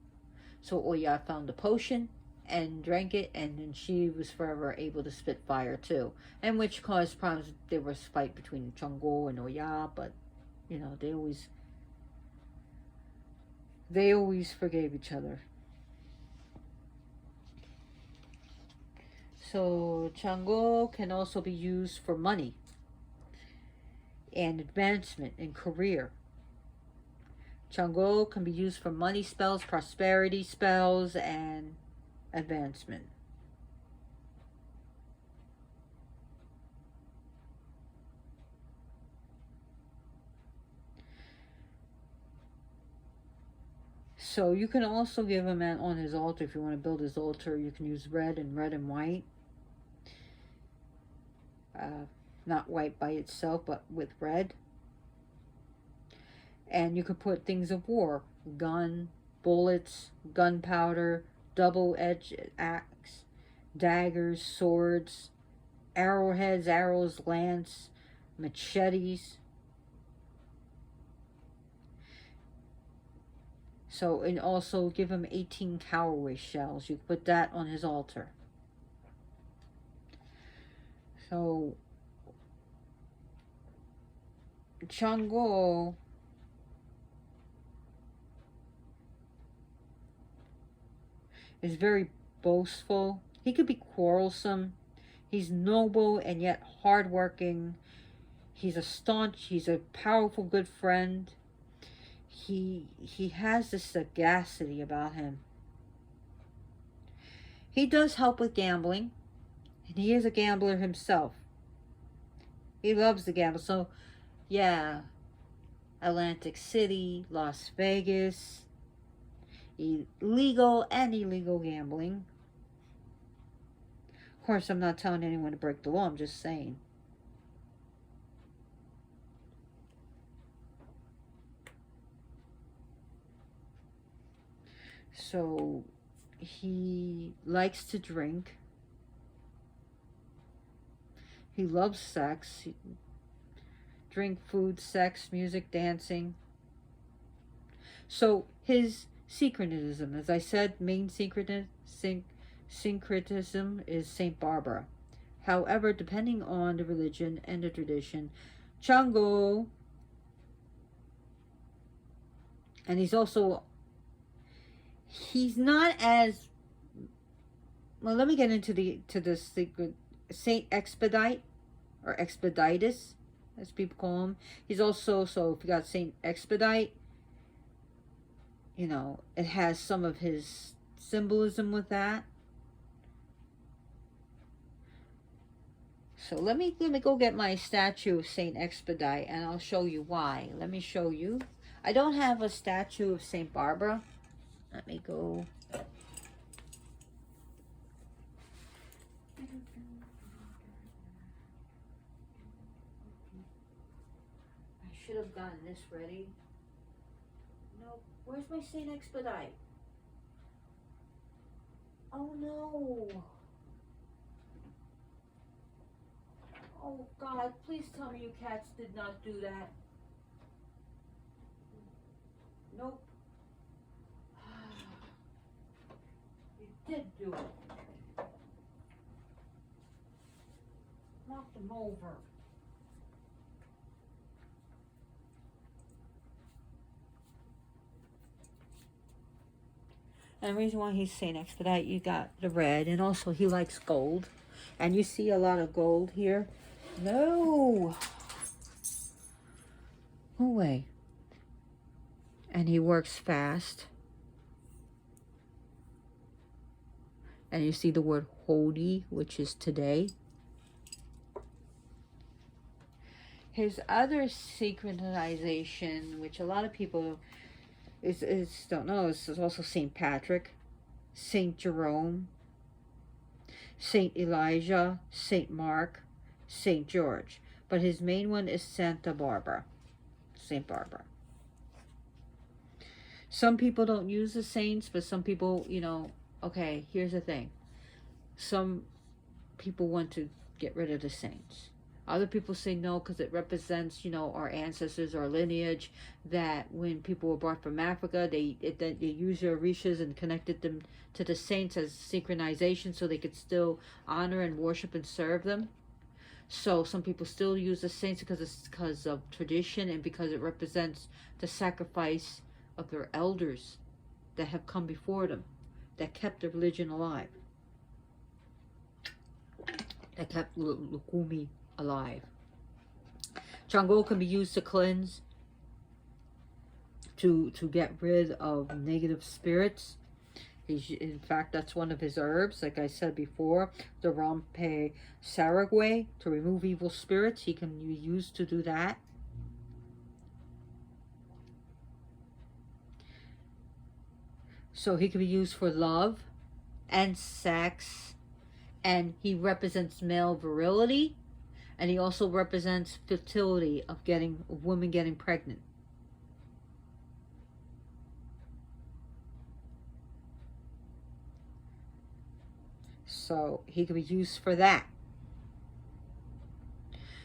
Speaker 1: so Oya found the potion and drank it, and then she was forever able to spit fire too, and which caused problems. There was a fight between Chango and Oya, but you know, they always forgave each other. So Chango can also be used for money and advancement in career. Chango can be used for money spells, prosperity spells, and advancement. So you can also give him on his altar. If you want to build his altar, you can use red and white. Not white by itself, but with red. And you could put things of war: gun, bullets, gunpowder, double-edged axe, daggers, swords, arrowheads, arrows, lance, machetes. So, and also give him 18 cowrie shells. You put that on his altar. So Chango is very boastful. He could be quarrelsome. He's noble and yet hardworking. He's a powerful good friend. He has this sagacity about him. He does help with gambling, and he is a gambler himself. He loves to gamble. So, yeah, Atlantic City, Las Vegas, legal and illegal gambling. course, I'm not telling anyone to break the law. I'm just saying. So he likes to drink. He loves sex. Drink, food, sex, music, dancing. So his syncretism, as I said, main syncretism is Saint Barbara. However, depending on the religion and the tradition, Chango, and he's not as well. Let me get into the secret Saint Expedite or Expeditus, as people call him. He's also, so if you got Saint Expedite, you know, it has some of his symbolism with that. So let me go get my statue of Saint Expedite, and I'll show you why. Let me show you. I don't have a statue of Saint Barbara. Let me go. I should have gotten this ready. No, where's my Saint Expedite? Oh no. Oh God, please tell me you cats did not do that. Nope. You did do it. Knock them over. And the reason why he's Saint Expedite, you got the red, and also he likes gold. And you see a lot of gold here. No. No way. And he works fast. And you see the word holy, which is today. His other synchronization, which a lot of people don't know, is also Saint Patrick, Saint Jerome, Saint Elijah, Saint Mark, Saint George. But his main one is Santa Barbara, Saint Barbara. Some people don't use the saints, but some people, you know, okay, here's the thing. Some people want to get rid of the saints. Other people say no because it represents, you know, our ancestors, our lineage, that when people were brought from Africa, they used their Orishas and connected them to the saints as synchronization so they could still honor and worship and serve them. So some people still use the saints because of tradition and because it represents the sacrifice of their elders that have come before them, that kept the religion alive, that kept Lacumi alive. Chango can be used to cleanse, to get rid of negative spirits. In fact, that's one of his herbs, like I said before, the Rompe Saragwe, to remove evil spirits. He can be used to do that. So he can be used for love and sex, and he represents male virility, and he also represents fertility of women getting pregnant. So he can be used for that.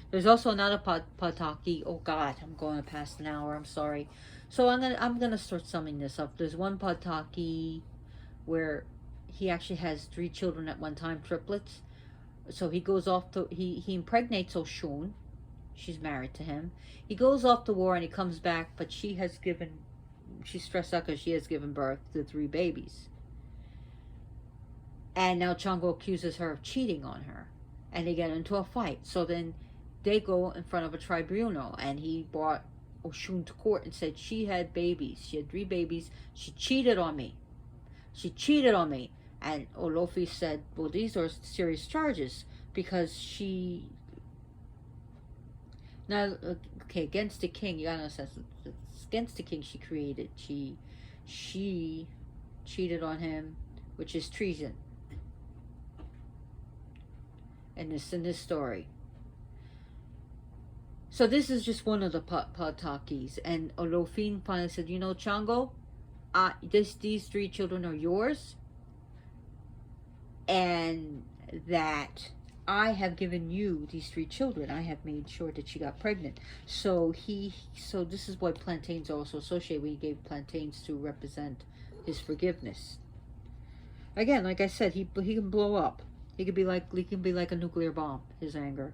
Speaker 1: There's also another pataki. Oh God, I'm going past an hour. I'm sorry. So I'm gonna start summing this up. There's one pataki where he actually has 3 children at one time, triplets. So he goes off to he impregnates Oshun. She's married to him. He goes off to war and he comes back, but she's stressed out because she has given birth to 3 babies. And now Chango accuses her of cheating on her, and they get into a fight. So then they go in front of a tribunal, and he brought Oshun to court and said she had babies. She had 3 babies. She cheated on me. She cheated on me. And Olofi said, well, these are serious charges because she... Now, okay, against the king, you gotta understand, it's against the king she created. She cheated on him, which is treason. in this story. So this is just one of the Patakis, and Olofin finally said, "You know, Chango, these 3 children are yours, and that I have given you these 3 children. I have made sure that she got pregnant." So this is what plantains are also associated with. He gave plantains to represent his forgiveness. Again, like I said, he can blow up. He can be like a nuclear bomb. His anger.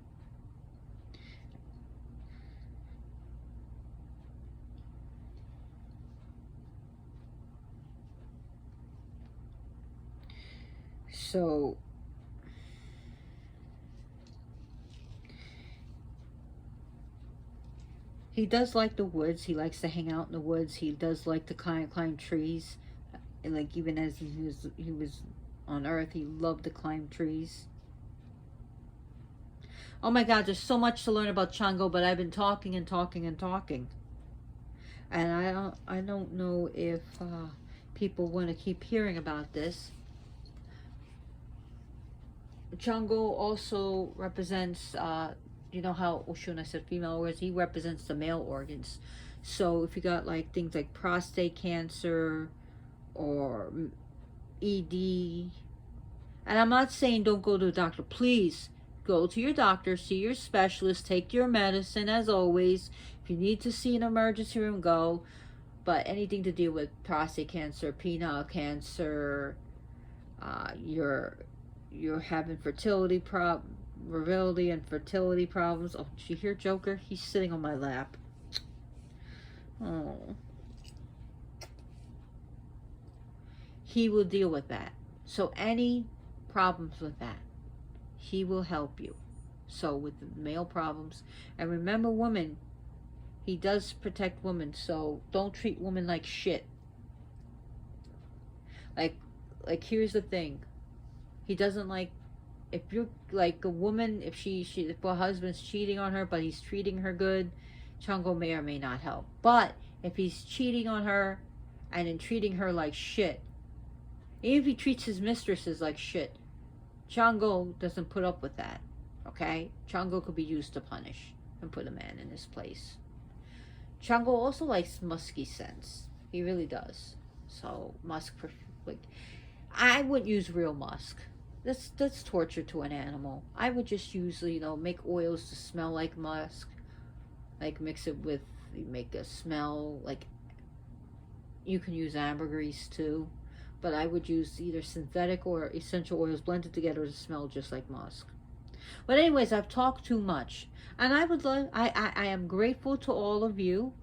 Speaker 1: So he does like the woods. He likes to hang out in the woods. He does like to climb trees. And like even as he was on Earth, he loved to climb trees. Oh my God, there's so much to learn about Chango, but I've been talking and talking and talking, and I don't know if people want to keep hearing about this. Chango also represents, you know how Oshun, I said female organs, he represents the male organs. So if you got like things like prostate cancer or ED, and I'm not saying don't go to the doctor, please go to your doctor, see your specialist, take your medicine as always. If you need to see an emergency room, go. But anything to do with prostate cancer, penile cancer, you're having virility and fertility problems. Oh, did you hear Joker? He's sitting on my lap. Oh. He will deal with that. So any problems with that, he will help you. So with the male problems, and remember, women, he does protect women, so don't treat women like shit. Like here's the thing. He doesn't like, if you're like a woman, if if her husband's cheating on her, but he's treating her good, Chango may or may not help. But if he's cheating on her and then treating her like shit, even if he treats his mistresses like shit, Chango doesn't put up with that. Okay? Chango could be used to punish and put a man in his place. Chango also likes musky scents. He really does. So musk, like, I wouldn't use real musk. That's torture to an animal. I would just use, make oils to smell like musk. Like mix it with, make a smell, like, you can use ambergris too. But I would use either synthetic or essential oils blended together to smell just like musk. But anyways, I've talked too much. And I would love, I am grateful to all of you.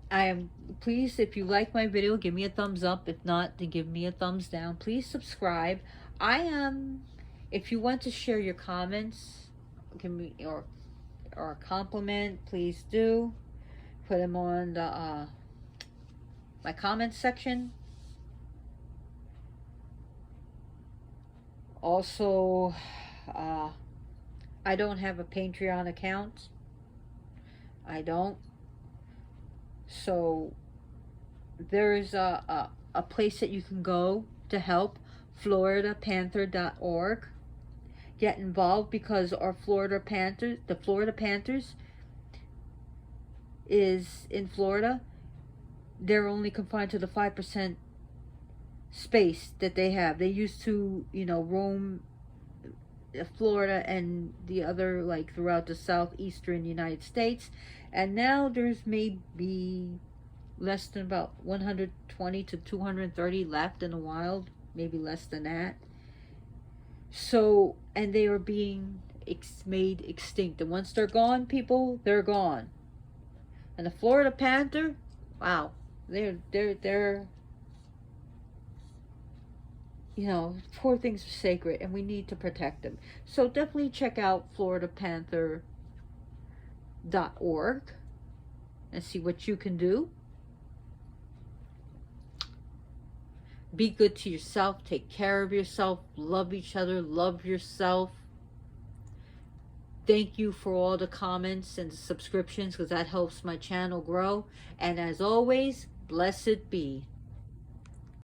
Speaker 1: I am, please, if you like my video, give me a thumbs up. If not, then give me a thumbs down. Please subscribe. I am, if you want to share your comments, give me, or a compliment, please do. Put them on the, my comments section. Also, I don't have a Patreon account. I don't. So there's a place that you can go to help, floridapanther.org. Get involved, because our Florida Panthers, the Florida Panthers is in Florida. They're only confined to the 5% space that they have. They used to, roam Florida and the other, like, throughout the southeastern United States. And now there's maybe less than about 120 to 230 left in the wild. Maybe less than that. So, and they are being made extinct. And once they're gone, people, they're gone. And the Florida Panther, wow. They're poor things are sacred, and we need to protect them. So definitely check out floridapanther.org and see what you can do. Be good to yourself. Take care of yourself. Love each other. Love yourself. Thank you for all the comments and subscriptions, because that helps my channel grow. And as always, blessed be.